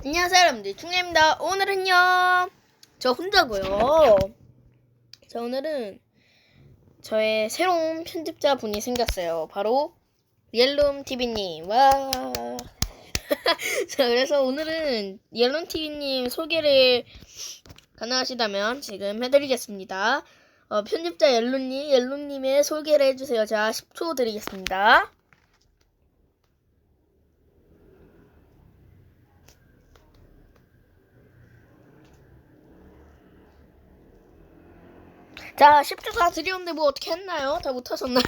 안녕하세요 여러분들, 충혜입니다. 오늘은요 저 혼자고요. 자, 오늘은 저의 새로운 편집자분이 생겼어요. 바로 옐롬TV님. 와. 자, 그래서 오늘은 옐롬TV님 소개를 가능하시다면 지금 해드리겠습니다. 편집자 옐롬님의 소개를 해주세요. 자, 10초 드리겠습니다. 자, 10초 다 드렸는데 뭐 어떻게 했나요? 다 못하셨나요?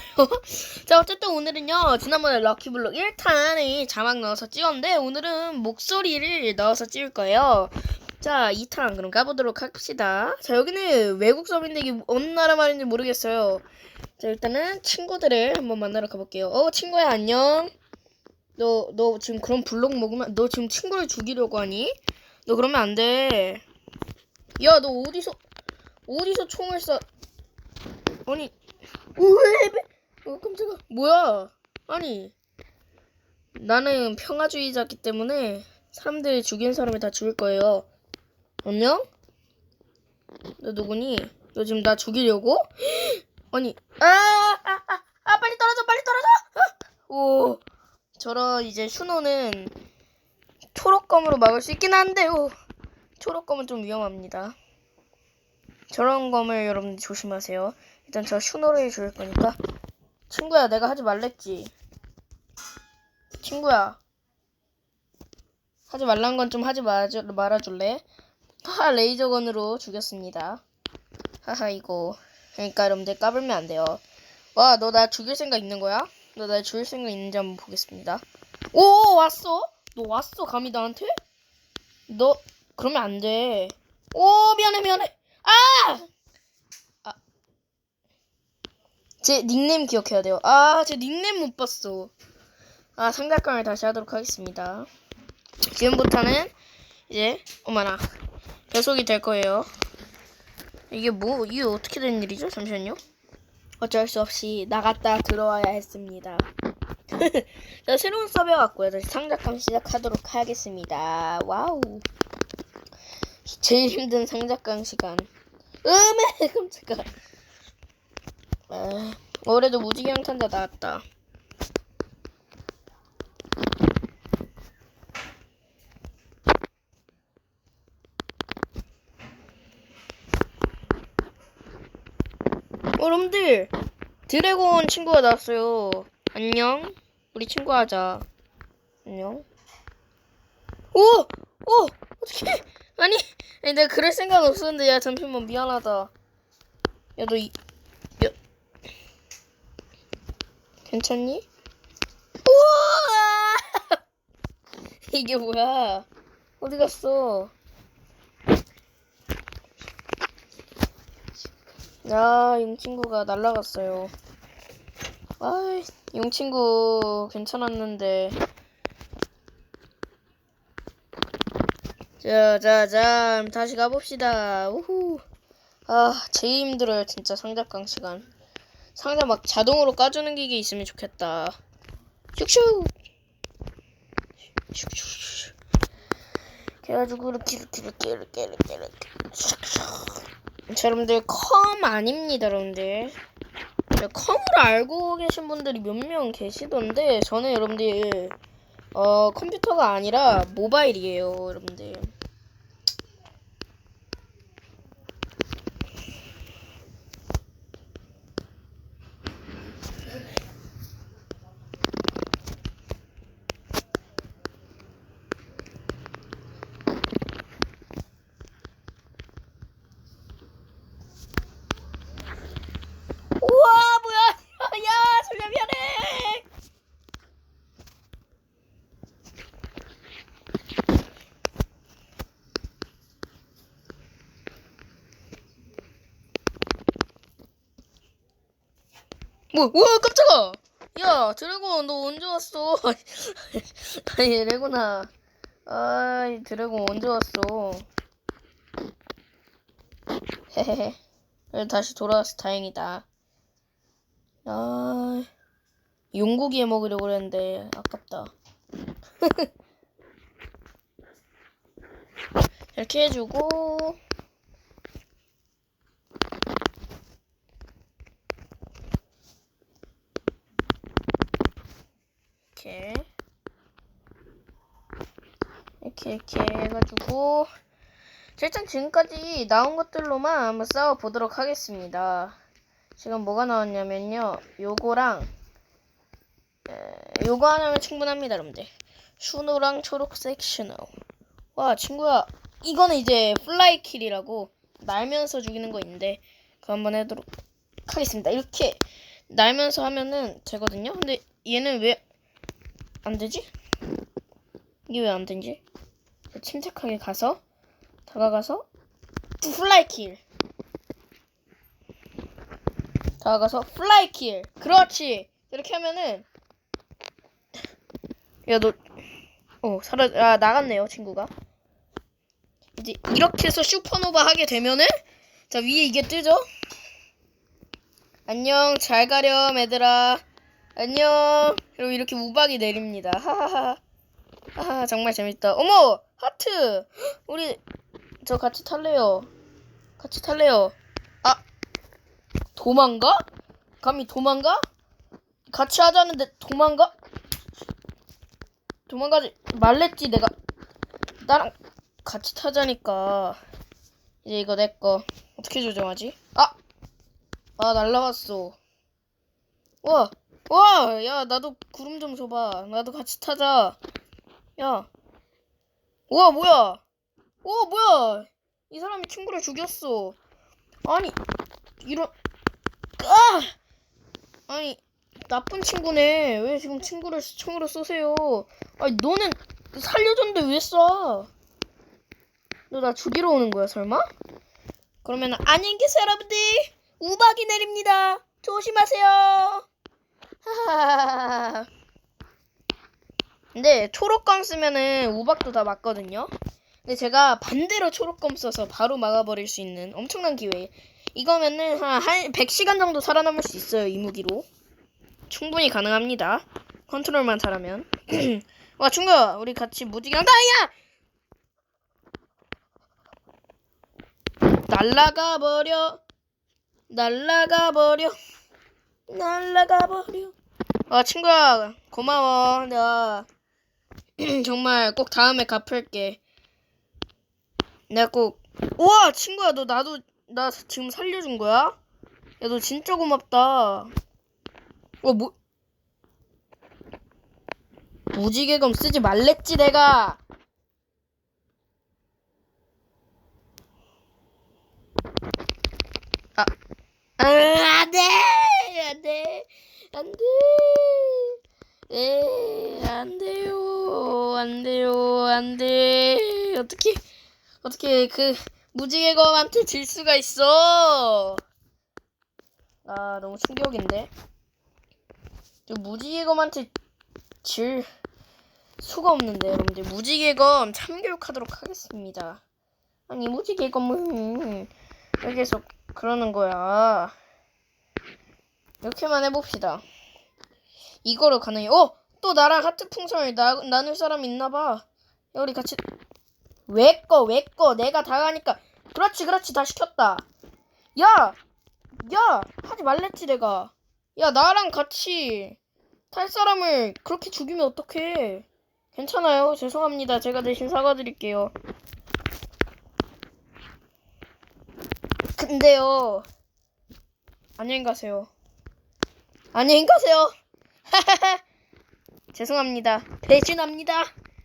자, 어쨌든 오늘은요, 지난번에 럭키블록 1탄에 자막 넣어서 찍었는데, 오늘은 목소리를 넣어서 찍을 거예요. 자, 2탄 그럼 가보도록 합시다. 자, 여기는 외국 서버인데 이게 어느 나라 말인지 모르겠어요. 자, 일단은 친구들을 한번 만나러 가볼게요. 친구야, 안녕. 너 지금 그런 블록 먹으면, 너 지금 친구를 죽이려고 하니? 너 그러면 안 돼. 야, 너 어디서 총을 쏴? 아니, 왜? 깜짝아. 뭐야? 아니, 나는 평화주의자기 때문에 사람들이 죽인 사람이 다 죽일 거예요. 안녕? 너 누구니? 너 지금 나 죽이려고? 아니, 빨리 떨어져, 빨리 떨어져! 오, 저런 이제 슈노는 초록검으로 막을 수 있긴 한데요. 초록검은 좀 위험합니다. 저런 검을 여러분 조심하세요. 일단 저 슈노를 죽일 거니까. 친구야, 내가 하지 말랬지. 친구야, 하지 말란 건 좀 하지 말아줄래? 레이저건으로 죽였습니다. 하하, 이거. 그러니까 여러분들 까불면 안 돼요. 와, 너 나 죽일 생각 있는 거야? 너 나 죽일 생각 있는지 한번 보겠습니다. 오, 왔어? 너 왔어, 감히 나한테? 너, 그러면 안 돼. 오, 미안해. 아! 제 닉네임 기억해야 돼요. 제 닉네임 못 봤어. 상대방을 다시 하도록 하겠습니다. 지금부터는 이제 어머나 배속이 될 거예요. 이게 어떻게 된 일이죠? 잠시만요. 어쩔 수 없이 나갔다 들어와야 했습니다. 자, 새로운 서버 왔고요. 다시 상작감 시작하도록 하겠습니다. 와우. 제일 힘든 상작강 시간. 깜짝아. 올해도 무지개형 탄자 나왔다. 여러분들, 드래곤 친구가 나왔어요. 안녕. 우리 친구 하자. 안녕. 어떡해. 아니, 내가 그럴 생각 없었는데, 야, 잠시만, 미안하다. 야, 괜찮니? 우와! 이게 뭐야? 어디 갔어? 용친구가 날라갔어요. 용친구 괜찮았는데. 자, 다시 가봅시다. 우후. 제일 힘들어요, 진짜 상자강 시간. 상자 막 자동으로 까주는 기계 있으면 좋겠다. 슉슉. 슉슉슉. 그래가지고 이렇게. 자, 여러분들 컴 아닙니다, 여러분들. 컴을 알고 계신 분들이 몇 명 계시던데 저는 여러분들 컴퓨터가 아니라 모바일이에요, 여러분들. 우와, 뭐야? 야, 솔려 미안해. 우와, 깜짝아. 야, 드래곤 너 언제 왔어? 아니, 레고나. 드래곤 언제 왔어? 헤헤헤. 다시 돌아와서 다행이다. 용고기에 먹으려고 그랬는데 아깝다. 이렇게 해주고 이렇게 해가지고 자, 일단 지금까지 나온 것들로만 한번 싸워보도록 하겠습니다. 지금 뭐가 나왔냐면요, 요거 하나면 충분합니다, 여러분들. 슈노랑 초록색 슈노. 와, 친구야, 이거는 이제 플라이킬이라고 날면서 죽이는 거 있는데 그거 한번 해도록 하겠습니다. 이렇게 날면서 하면은 되거든요. 근데 얘는 왜 안 되지? 이게 왜 안 되지? 침착하게 가서 다가가서 플라이킬. 다가가서 플라이킬. 그렇지. 이렇게 하면은 야, 너 나갔네요, 친구가. 이제 이렇게 해서 슈퍼노바 하게 되면은 자, 위에 이게 뜨죠? 안녕, 잘 가렴 얘들아. 안녕. 그리고 이렇게 우박이 내립니다. 하하하. 하하, 정말 재밌다. 어머, 하트. 우리 저 같이 탈래요. 아, 도망가? 감히 도망가? 같이 하자는데 도망가지 말랬지. 내가 나랑 같이 타자니까. 이제 이거 내꺼 어떻게 조정하지? 날라갔어. 와, 야, 나도 구름 좀 줘봐. 나도 같이 타자. 야, 우와, 뭐야? 이 사람이 친구를 죽였어. 아니, 아니, 나쁜 친구네. 왜 지금 친구를 총으로 쏘세요? 아니, 너는 살려줬는데 왜 쏴? 너 나 죽이러 오는 거야, 설마? 그러면 안녕히 계세요, 여러분들. 우박이 내립니다. 조심하세요. 하하하하. 근데 초록검 쓰면은 우박도 다 맞거든요. 근데 제가 반대로 초록검 써서 바로 막아버릴 수 있는 엄청난 기회. 이거면은 한 100시간 정도 살아남을 수 있어요, 이 무기로. 충분히 가능합니다. 컨트롤만 잘하면. 와, 친구야, 우리 같이 무지개랑 야! 날라가 버려. 와, 친구야, 고마워. 내가 정말 꼭 다음에 갚을게. 내가 꼭. 우와, 친구야, 나 지금 살려준 거야? 야, 너 진짜 고맙다. 무지개검 쓰지 말랬지, 내가. 안 돼! 안 돼. 어떻게 그 무지개검한테 질 수가 있어? 너무 충격인데. 저 무지개검한테 질 수가 없는데, 여러분들. 무지개검 참교육하도록 하겠습니다. 아니, 무지개검은 왜 계속 그러는 거야? 이렇게만 해봅시다. 이거로 가능해. 또 나랑 하트 풍선을 나눌 사람 있나봐. 야, 우리 같이. 왜 꺼? 내가 다 가니까. 그렇지, 다 시켰다. 야, 하지 말랬지, 내가. 야, 나랑 같이 탈 사람을 그렇게 죽이면 어떡해. 괜찮아요. 죄송합니다. 제가 대신 사과드릴게요. 근데요, 안녕히 가세요. 죄송합니다. 배신합니다.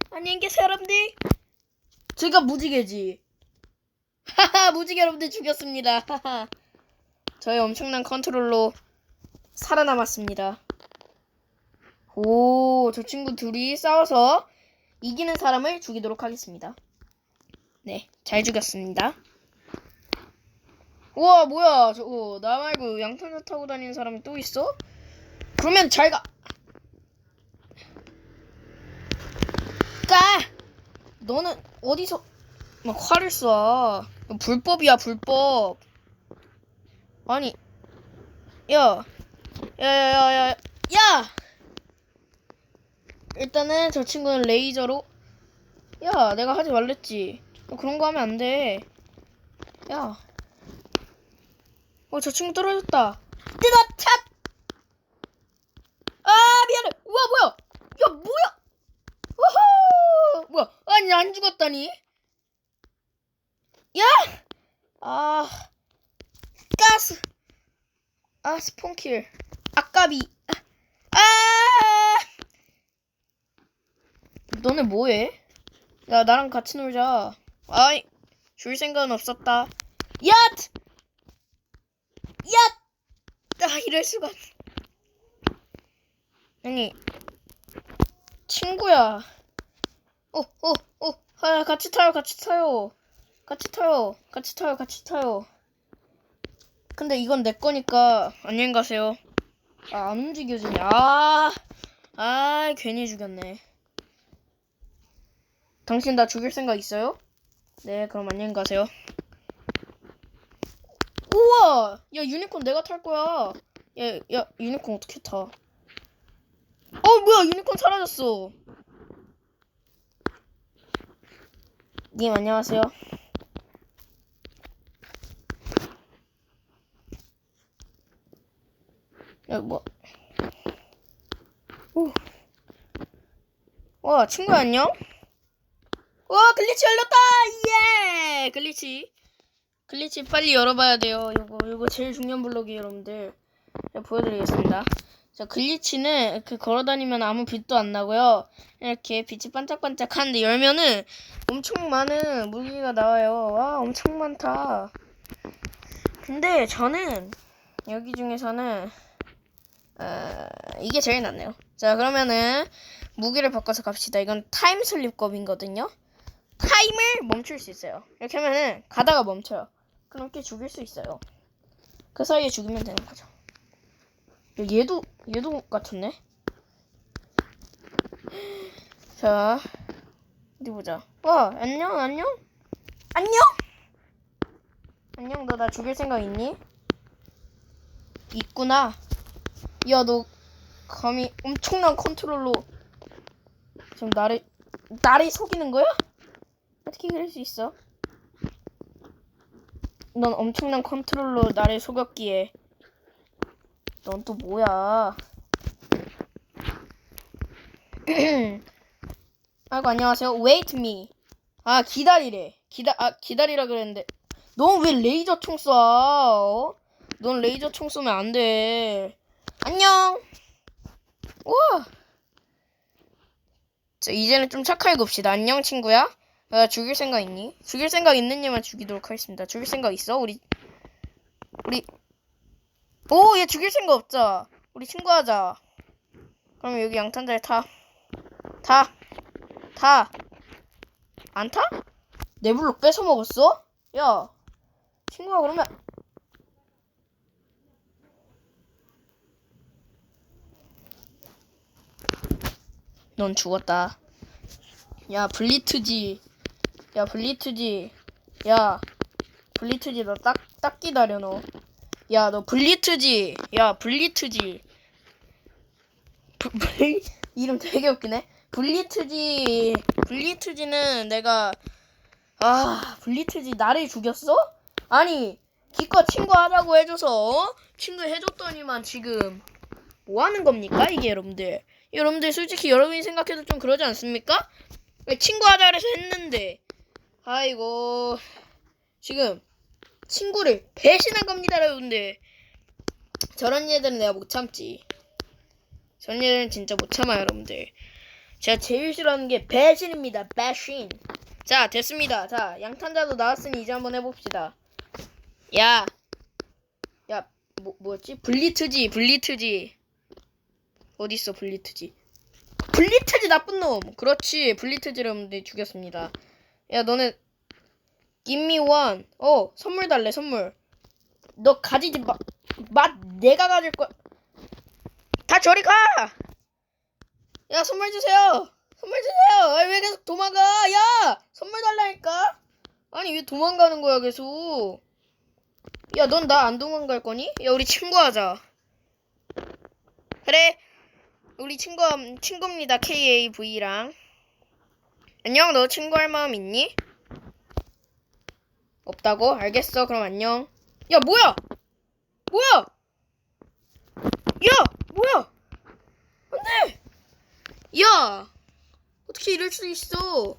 안녕히 계세요, 여러분들. 제가 무지개지. 무지개 여러분들 죽였습니다. 저의 엄청난 컨트롤로 살아남았습니다. 저 친구 둘이 싸워서 이기는 사람을 죽이도록 하겠습니다. 네, 잘 죽였습니다. 우와, 뭐야, 저거 나 말고 양털차 타고 다니는 사람이 또 있어? 그러면 잘 가. 너는 어디서 막 활을 쏴? 불법이야, 불법. 아니, 야. 일단은 저 친구는 레이저로. 야, 내가 하지 말랬지. 너 그런 거 하면 안 돼. 야. 저 친구 떨어졌다. 뜨거 차! 아, 미안해. 우와, 뭐야? 야, 뭐야? 우후! 뭐야? 아니, 안 죽었다니? 야! 아, 가스. 아, 스폰킬. 아까비. 아! 너네 뭐해? 야, 나랑 같이 놀자. 아이, 줄 생각은 없었다. 얏! 얏! 아, 이럴 수가. 아니, 친구야. 아, 같이 타요. 근데 이건 내 거니까 안녕히 가세요. 아, 안 움직여지네. 괜히 죽였네. 당신 나 죽일 생각 있어요? 네, 그럼 안녕히 가세요. 우와! 야, 유니콘 내가 탈 거야. 야, 유니콘 어떻게 타? 뭐야, 유니콘 사라졌어. 님, 안녕하세요. 야, 뭐. 와, 친구야, 안녕? 와, 글리치 열렸다! 예! 글리치 빨리 열어봐야 돼요. 요거 제일 중요한 블록이에요, 여러분들. 제가 보여드리겠습니다. 자, 글리치는 이렇게 걸어다니면 아무 빛도 안 나고요. 이렇게 빛이 반짝반짝 하는데 열면은 엄청 많은 무기가 나와요. 와, 엄청 많다. 근데 저는 여기 중에서는 이게 제일 낫네요. 자, 그러면은 무기를 바꿔서 갑시다. 이건 타임슬립 검이거든요. 타임을 멈출 수 있어요. 이렇게 하면은 가다가 멈춰요. 그럼 이렇게 죽일 수 있어요. 그 사이에 죽이면 되는 거죠. 얘도 같았네. 자, 어디 보자. 와, 안녕. 너 나 죽일 생각 있니? 있구나. 야, 너 감히 엄청난 컨트롤로 지금 나를 속이는 거야? 어떻게 그럴 수 있어? 넌 엄청난 컨트롤로 나를 속였기에 넌 또 뭐야? 아이고, 안녕하세요. Wait me. 아, 기다리래. 기다리라 그랬는데 넌 왜 레이저 총 쏴? 넌 레이저 총 쏘면 안 돼. 안녕. 우와. 자, 이제는 좀 착하게 굽시다. 안녕, 친구야. 죽일 생각 있니? 죽일 생각 있는 님만 죽이도록 하겠습니다. 죽일 생각 있어? 우리 얘 죽일 생각 없자. 우리 친구하자. 그럼 여기 양탄자에 타. 안 타? 내 블록 뺏어 먹었어? 야, 친구야, 그러면 넌 죽었다. 야, 블리트지. 야, 너 딱 기다려, 너. 야, 너 블리트지. 이름 되게 웃기네. 블리트지는 내가 블리트지 나를 죽였어? 아니, 기껏 친구 하자고 해줘서 친구 해줬더니만 지금 뭐 하는 겁니까? 이게 여러분들 솔직히 여러분이 생각해도 좀 그러지 않습니까? 친구 하자 그래서 했는데 아이고 지금 친구를 배신한 겁니다, 여러분들. 저런 얘들은 내가 못 참지. 저런 얘들은 진짜 못 참아요, 여러분들. 제가 제일 싫어하는 게 배신입니다. 배신. 자, 됐습니다. 자, 양탄자도 나왔으니 이제 한번 해봅시다. 야, 뭐였지? 블리트지. 어딨어, 블리트지 나쁜 놈. 그렇지, 블리트지 여러분들 죽였습니다. 야, 너네 give me one. 선물 달래, 선물. 너 가지지 마. 내가 가질 거야. 다 저리 가. 야, 선물 주세요. 아니, 왜 계속 도망가? 야, 선물 달라니까. 아니, 왜 도망가는 거야, 계속. 야, 넌 나 안 도망갈 거니? 야, 우리 친구하자. 그래, 우리 친구입니다. KAV랑. 안녕, 너 친구할 마음 있니? 없다고? 알겠어. 그럼 안녕. 야, 뭐야? 뭐야? 야, 뭐야? 안 돼! 야! 어떻게 이럴 수 있어?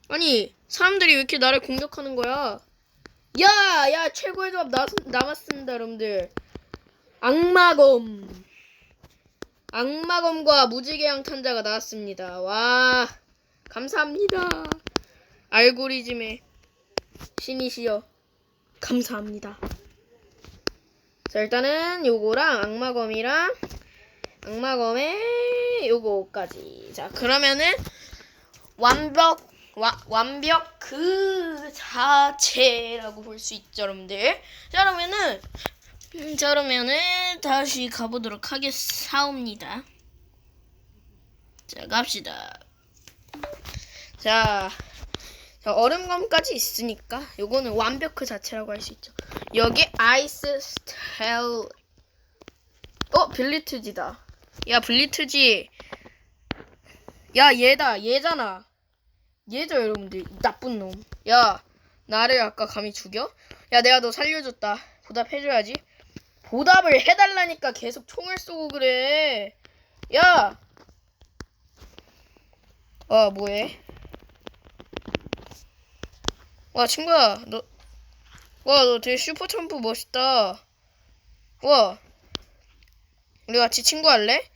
아니, 사람들이 왜 이렇게 나를 공격하는 거야? 야, 최고의 조합 남았습니다, 여러분들. 악마검. 악마검과 무지개양 탄자가 나왔습니다. 와, 감사합니다. 알고리즘의 신이시여, 감사합니다. 자, 일단은 요거랑 악마검의 요거까지. 자, 그러면은 완벽 그 자체라고 볼 수 있죠, 여러분들. 자, 그러면은 다시 가보도록 하겠사옵니다. 자, 갑시다. 자, 얼음검까지 있으니까 요거는 완벽 그 자체라고 할 수 있죠. 여기 아이스 스텔. 빌리트지다. 야, 빌리트지. 야, 얘잖아. 얘죠, 여러분들. 나쁜 놈. 야, 나를 아까 감히 죽여? 야, 내가 너 살려줬다. 보답해줘야지. 보답을 해달라니까 계속 총을 쏘고 그래. 야! 뭐해? 와, 친구야. 너 되게 슈퍼 점프 멋있다. 와, 우리 같이 친구할래?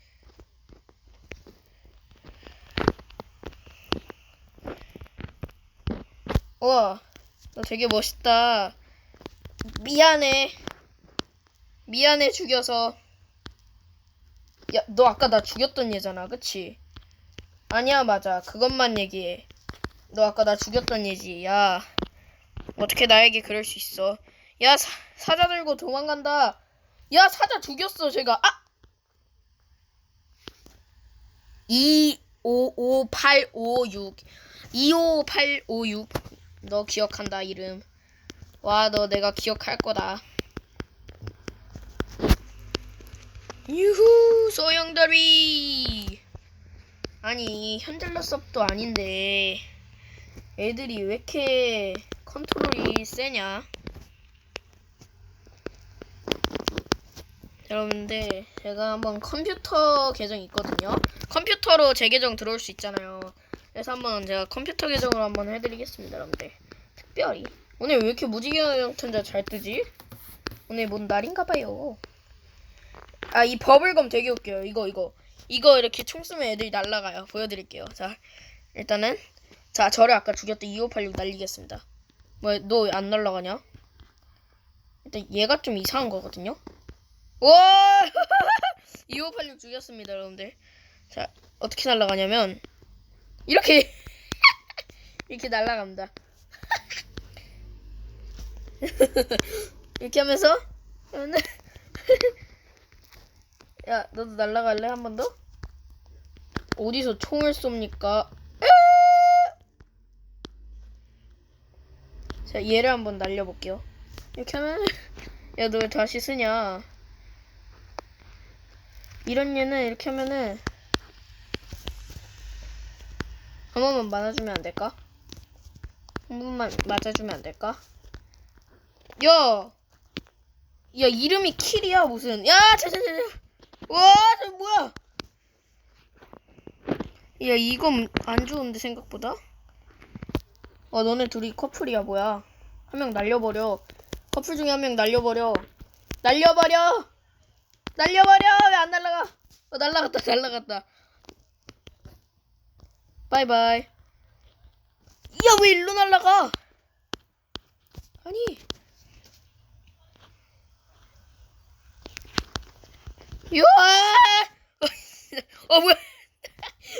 와, 너 되게 멋있다. 미안해 죽여서. 야, 너 아까 나 죽였던 얘잖아, 그치? 아니야, 맞아. 그것만 얘기해. 너 아까 나 죽였던 얘지. 야, 어떻게 나에게 그럴 수 있어? 야, 사자 들고 도망간다. 야, 사자 죽였어, 제가. 255856. 25856. 너 기억한다, 이름. 와, 너 내가 기억할 거다. 유후, 소용돌이. 아니, 현질러 섭도 아닌데 애들이 왜 이렇게 컨트롤이 세냐? 여러분들, 제가 한번 컴퓨터 계정이 있거든요. 컴퓨터로 제 계정 들어올 수 있잖아요. 그래서 한번 제가 컴퓨터 계정으로 한번 해드리겠습니다, 여러분들. 특별히 오늘 왜 이렇게 무지개양 탄자 잘 뜨지? 오늘 뭔 날인가봐요. 이 버블검 되게 웃겨요. 이거 이렇게 총 쏘면 애들이 날아가요. 보여드릴게요. 자, 일단은 저를 아까 죽였던 2586 날리겠습니다. 뭐, 너 안 날아가냐? 일단 얘가 좀 이상한 거거든요. 와! 2586 죽였습니다, 여러분들. 자, 어떻게 날아가냐면 이렇게 이렇게 날아갑니다. 이렇게 하면서 야, 너도 날아갈래? 한 번 더? 어디서 총을 쏩니까? 자, 얘를 한번 날려볼게요. 이렇게 하면 야, 너 왜 다시 쓰냐? 이런 얘는 이렇게 하면은 한 번만 맞아주면 안 될까? 한 번만 맞아주면 안 될까? 야, 이름이 킬이야 무슨? 야, 와, 저 뭐야? 야, 이건 안 좋은데 생각보다. 너네 둘이 커플이야 뭐야? 한 명 날려버려. 커플 중에 한 명 날려버려. 날려버려. 왜 안 날라가? 날라갔다. 바이바이. 야, 왜 일로 날라가? 아니. 야! 뭐야?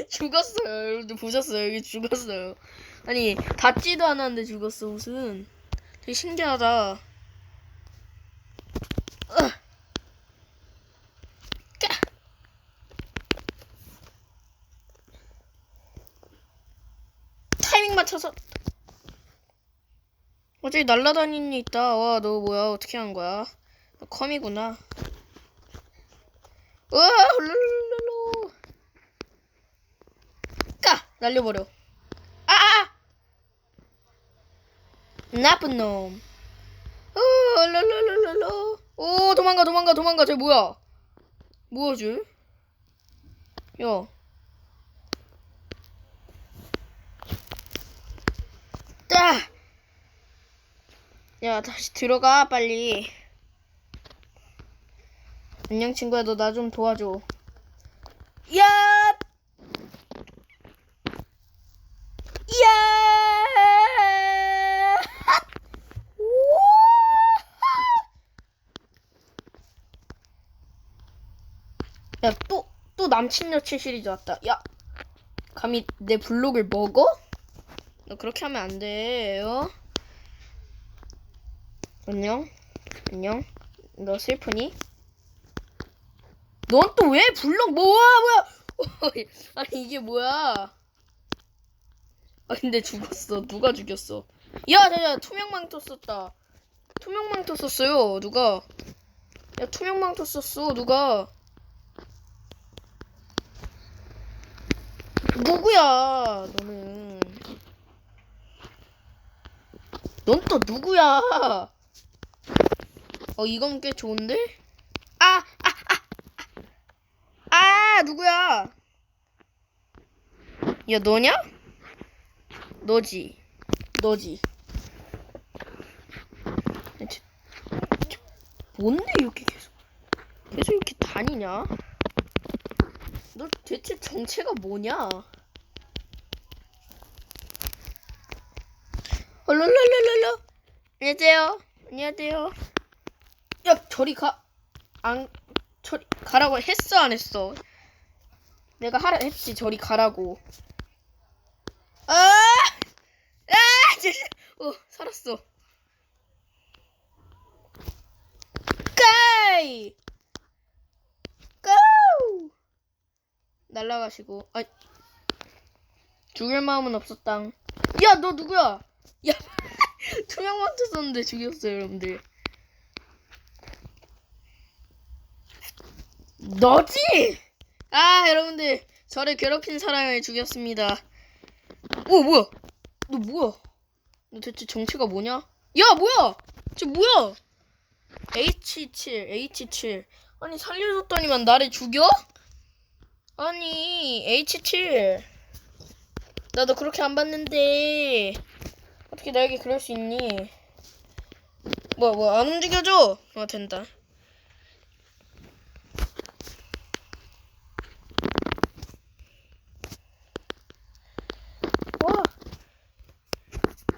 죽었어요. 여러분들 보셨어요? 여기 죽었어요. 아니, 닿지도 않았는데 죽었어. 무슨 되게 신기하다. 타이밍 맞춰서. 저기 날라다니는 애 있다. 와, 너 뭐야? 어떻게 한 거야? 너 컴이구나. 우와, 룰루룰루. 날려버려. 나쁜 놈. 랄랄랄랄라. 오, 도망가. 쟤 뭐야? 뭐지? 야. 따! 야, 다시 들어가, 빨리. 안녕, 친구야. 너 나 좀 도와줘. 야! 야! 야, 또 남친 여친 시리즈 왔다. 야, 감히 내 블록을 먹어? 너 그렇게 하면 안 돼. 안녕. 너 슬프니? 넌 또 왜 블록 뭐야? 아니 이게 뭐야? 아 근데 죽었어. 누가 죽였어? 야, 투명망토 썼다. 투명망토 썼어요. 누가? 야, 투명망토 썼어. 누가? 누구야? 너는? 넌 또 누구야? 이건 꽤 좋은데? 누구야? 야, 너냐? 너지. 뭔데 이렇게 계속 이렇게 다니냐? 너 대체 정체가 뭐냐? 랄랄랄랄라. 안녕하세요. 야, 저리 가라고 했어, 안 했어? 내가 하라 했지, 저리 가라고. 살았어. 까이! 고! 날라가시고. 죽일 마음은 없었당. 야, 너 누구야? 야, 투명망토 썼는데 죽였어요, 여러분들. 너지? 여러분들, 저를 괴롭힌 사람을 죽였습니다. 오, 뭐야? 너 뭐야? 너 대체 정체가 뭐냐? 야, 뭐야? 쟤 뭐야? H7. 아니, 살려줬더니만 나를 죽여? 아니, H7. 나도 그렇게 안 봤는데 어떻게 나에게 그럴 수 있니? 뭐야, 안 움직여줘? 된다. 와,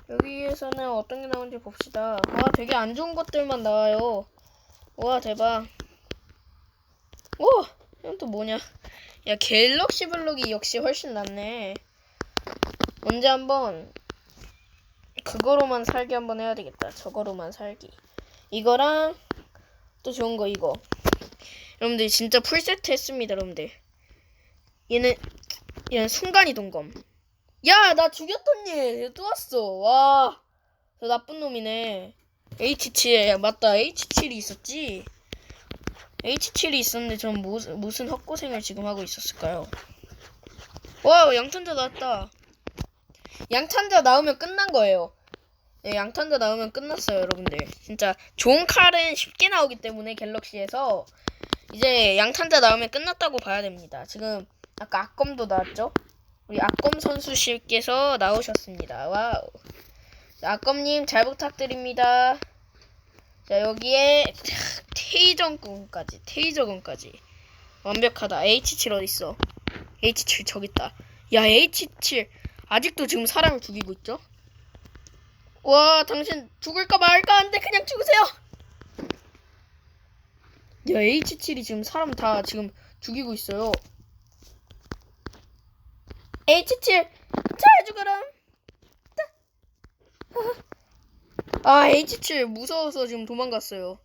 여기에서는 어떤 게 나오는지 봅시다. 되게 안 좋은 것들만 나와요. 와, 대박. 이건 또 뭐냐? 야, 갤럭시 블록이 역시 훨씬 낫네. 언제 한번 그거로만 살기 한번 해야 되겠다. 저거로만 살기. 이거랑 또 좋은 거 이거. 여러분들 진짜 풀세트 했습니다, 여러분들. 얘는 순간이동검. 야, 나 죽였던 얘 또 왔어. 와, 저 나쁜 놈이네. H7. 야, 맞다. H7이 있었지. H7이 있었는데 전 무슨 헛고생을 지금 하고 있었을까요? 와, 양탄자 나왔다. 양탄자 나오면 끝난 거예요. 네, 양탄자 나오면 끝났어요, 여러분들. 진짜 좋은 칼은 쉽게 나오기 때문에 갤럭시에서 이제 양탄자 나오면 끝났다고 봐야 됩니다. 지금 아까 악검도 나왔죠? 우리 악검 선수실께서 나오셨습니다. 와우. 자, 악검님 잘 부탁드립니다. 자, 여기에 테이저건까지 완벽하다. H7 어딨어? H7 저기 있다. 야, H7 아직도 지금 사람을 죽이고 있죠? 와, 당신 죽을까 말까 한데 그냥 죽으세요. 야, H7이 지금 사람 다 지금 죽이고 있어요. H7 잘 죽어라. H7 무서워서 지금 도망갔어요.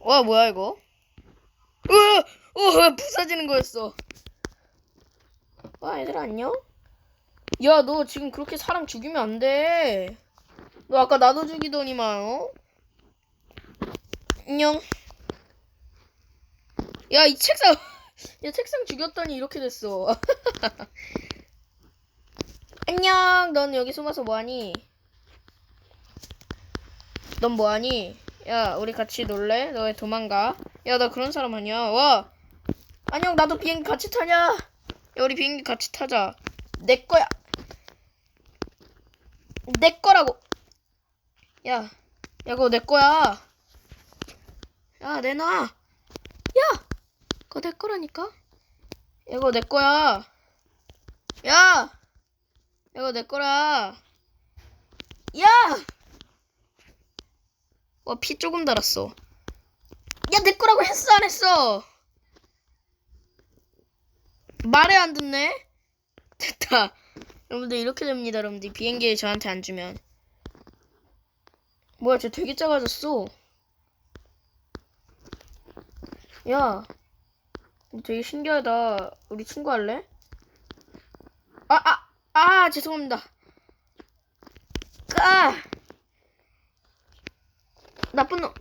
와, 뭐야 이거? 부서지는 거였어. 와, 얘들아 안녕? 야, 너 지금 그렇게 사람 죽이면 안 돼. 너 아까 나도 죽이더니만, 안녕. 야, 이 책상, 야, 책상 죽였더니 이렇게 됐어. 안녕. 넌 여기 숨어서 뭐하니? 넌 뭐하니? 야, 우리 같이 놀래? 너 왜 도망가? 야, 나 그런 사람 아니야. 와! 안녕, 나도 비행기 같이 타냐? 야, 우리 비행기 같이 타자. 내 거야. 내 거라고. 야, 그거 내 거야. 야, 내놔. 야! 그거 내 거라니까? 야, 그거 내 거야. 야! 이거 내 거라. 야! 와, 피 조금 달았어. 야, 내 거라고 했어, 안 했어? 말해 안 듣네? 됐다. 여러분들 이렇게 됩니다, 여러분들. 비행기 저한테 안 주면. 뭐야, 쟤 되게 작아졌어. 야, 되게 신기하다. 우리 친구 할래? 죄송합니다. 나쁜 놈.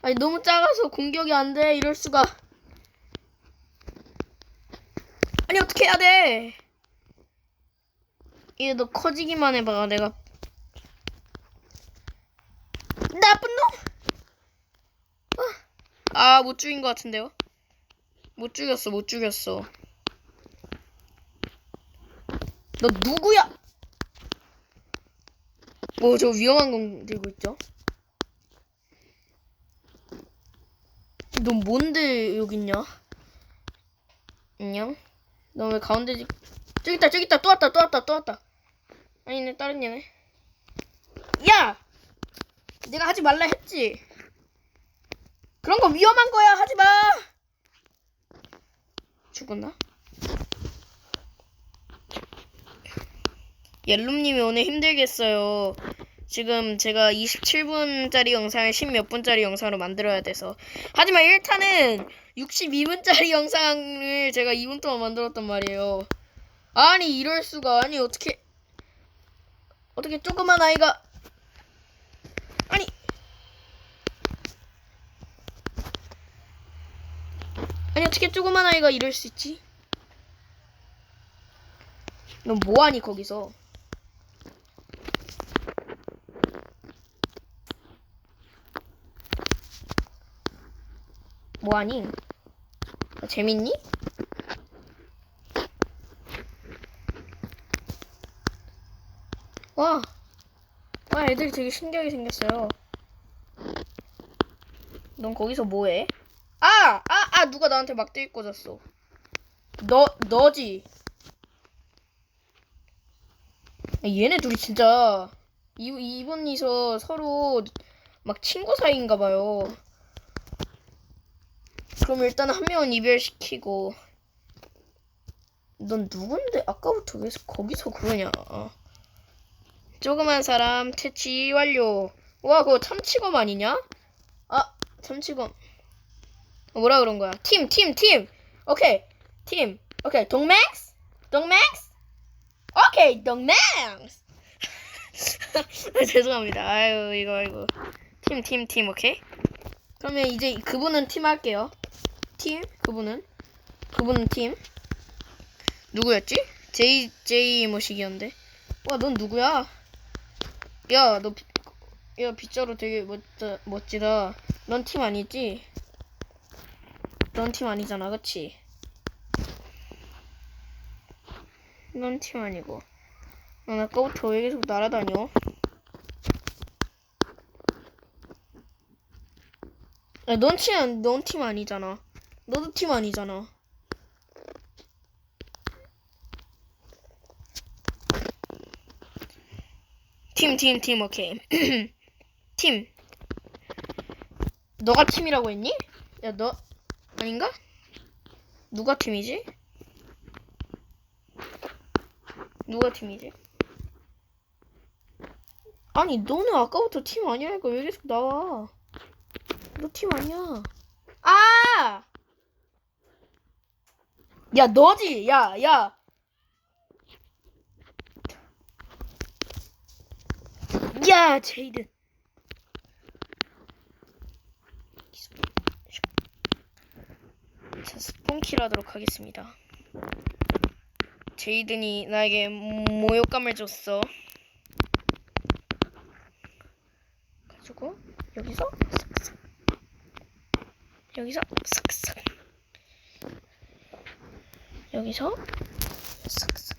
아니, 너무 작아서 공격이 안 돼. 이럴 수가. 아니, 어떻게 해야 돼? 이게 너 커지기만 해봐. 내가. 나쁜 놈. 못 죽인 것 같은데요? 못 죽였어. 너 누구야? 저 위험한 건 들고 있죠? 너 뭔데 여기 있냐? 안녕? 너 왜 가운데지? 저기 있다. 또 왔다. 아니네, 다른 얘네. 야! 내가 하지 말라 했지? 그런 거 위험한 거야. 하지 마! 죽었나? 옐룸님이 오늘 힘들겠어요. 지금 제가 27분짜리 영상을 10몇 분짜리 영상으로 만들어야 돼서. 하지만 1탄은 62분짜리 영상을 제가 2분 동안 만들었단 말이에요. 아니, 이럴 수가. 아니, 어떻게 조그만 아이가. 아니, 어떻게 조그만 아이가 이럴 수 있지? 넌 뭐하니, 거기서? 뭐하니? 재밌니? 와, 애들이 되게 신기하게 생겼어요. 넌 거기서 뭐해? 누가 나한테 막대기 꽂았어. 너지? 얘네 둘이 진짜 이분이서 서로 막 친구 사이인가 봐요. 그럼 일단 한 명은 이별시키고. 넌 누군데? 아까부터 왜 거기서 그러냐? 조그만 사람 퇴치 완료. 와, 그거 참치검 아니냐? 참치검. 뭐라 그런 거야? 팀. 오케이. 팀. 오케이. 동맹스. 오케이. 동맹스. 죄송합니다. 아유, 이거. 팀. 오케이. 그러면 이제 그분은 팀 할게요. 그분은 팀. 누구였지? JJ 모식이었는데. 와, 넌 누구야? 야, 빗자루 되게 멋지다. 넌 팀 아니지? 넌 팀 아니잖아, 그치? 넌 팀 아니고. 난 아까부터 왜 계속 날아다녀? 넌 팀 아니잖아. 너도 팀 아니잖아. 팀, 오케이. 팀. 너가 팀이라고 했니? 야, 너 아닌가? 누가 팀이지? 아니, 너는 아까부터 팀 아니라니까 왜 계속 나와? 너 팀 아니야. 야, 너지? 야. 야, 제이든. 자, 스폰킬 하도록 하겠습니다. 제이든이 나에게 모욕감을 줬어. 가지고 여기서 싹싹, 여기서 싹싹, 여기서 싹싹.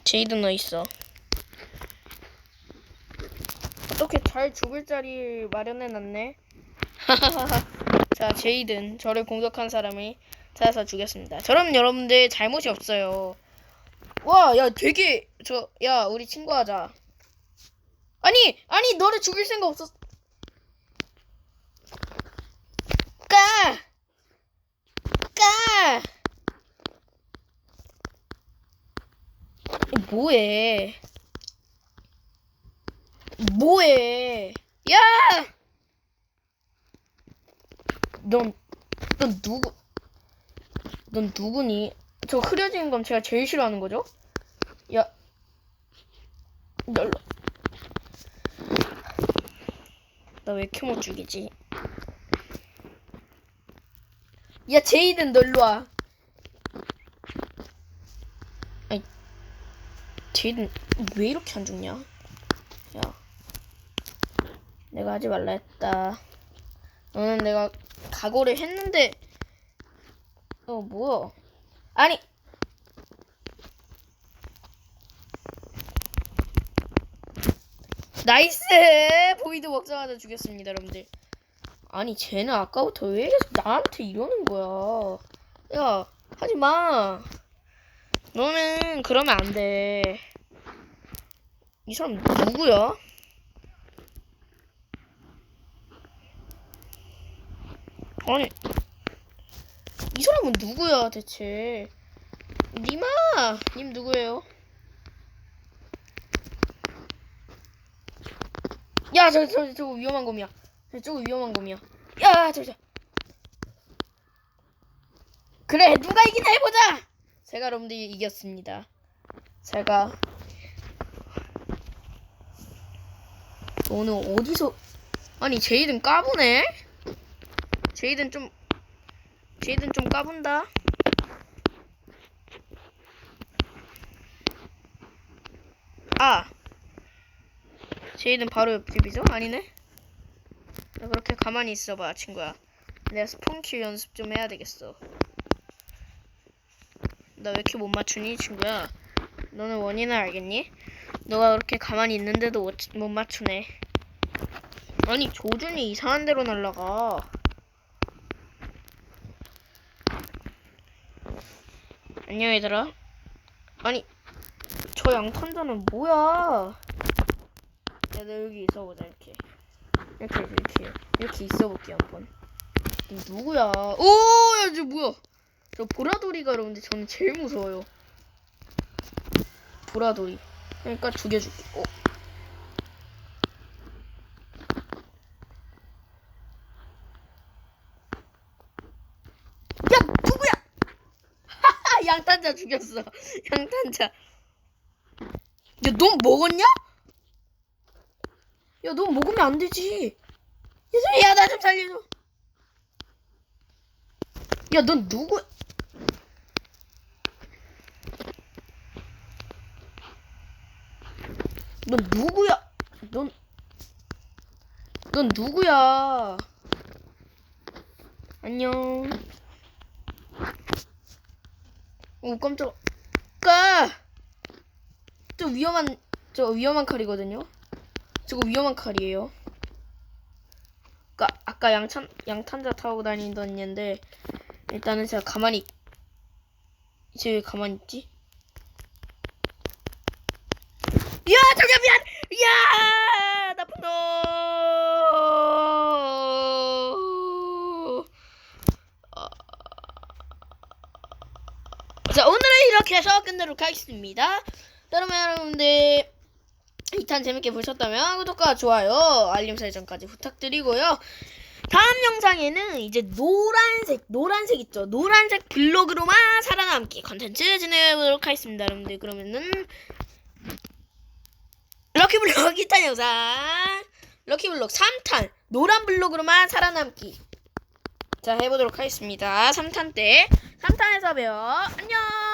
제이든 너 있어. 어떻게 잘 죽을 자리 마련해놨네. 자, 제이든 저를 공격한 사람을 찾아서 죽였습니다. 저럼 여러분들 잘못이 없어요. 와, 야, 되게 야, 우리 친구하자. 아니, 너를 죽일 생각 없었. 까, 까. 뭐해? 뭐해? 야! 넌 누구니? 저 흐려지는 건 제가 제일 싫어하는 거죠? 야, 널, 나 왜 이렇게 못 죽이지? 야, 제이든 너 일로 와. 아니, 제이든 왜 이렇게 안 죽냐? 야, 내가 하지 말라 했다. 너는 내가 각오를 했는데, 뭐야? 아니, 나이스! 보이드 먹자마자 죽였습니다, 여러분들. 아니, 쟤는 아까부터 왜 계속 나한테 이러는 거야? 야, 하지 마. 너는 그러면 안 돼. 이 사람 누구야? 아니, 이 사람은 누구야, 대체? 님아! 님 누구예요? 야, 저거 위험한 곰이야. 저거 위험한 곰이야. 야, 저거. 그래, 누가 이기나 해보자! 제가 여러분들이 이겼습니다. 제가 오늘 어디서 아니 제이든 까부네? 제이든 좀 까분다. 아, 제이든 바로 옆집이죠? 아니네? 나 그렇게 가만히 있어봐, 친구야. 내가 스폰킬 연습 좀 해야 되겠어. 나 왜 이렇게 못 맞추니, 친구야? 너는 원인을 알겠니? 너가 그렇게 가만히 있는데도 못 맞추네. 아니, 조준이 이상한 데로 날라가. 안녕, 얘들아. 아니, 저 양탄자는 뭐야? 야, 너 여기 있어보자, 이렇게 있어볼게, 한번. 누구야? 오, 야, 저 뭐야? 저 보라돌이가 여러분들 저는 제일 무서워요. 보라돌이. 그러니까 죽여줄게. 야, 누구야? 하하, 양탄자 죽였어. 양탄자. 야, 너 먹었냐? 야, 너 먹으면 안 되지. 야, 나 좀 살려줘. 야, 넌 누구? 넌 누구야? 넌 누구야? 안녕. 오, 깜짝. 저 위험한 칼이거든요. 저거 위험한 칼이에요. 아까 양탄자 타고 다니던 얘인데 일단은 제가 가만히 쟤 왜 가만히 있지? 야, 저기야, 미안. 야, 나쁜 놈. 자, 오늘은 이렇게 해서 끝내도록 하겠습니다. 그러면 여러분들 2탄 재밌게 보셨다면 구독과 좋아요, 알림 설정까지 부탁드리고요. 다음 영상에는 이제 노란색 있죠? 노란색 블록으로만 살아남기 컨텐츠 진행해보도록 하겠습니다. 여러분들 그러면은 럭키블록 2탄 영상, 럭키블록 3탄 노란 블록으로만 살아남기. 자, 자, 해보도록 하겠습니다. 3탄 때. 3탄에서 봬요. 안녕!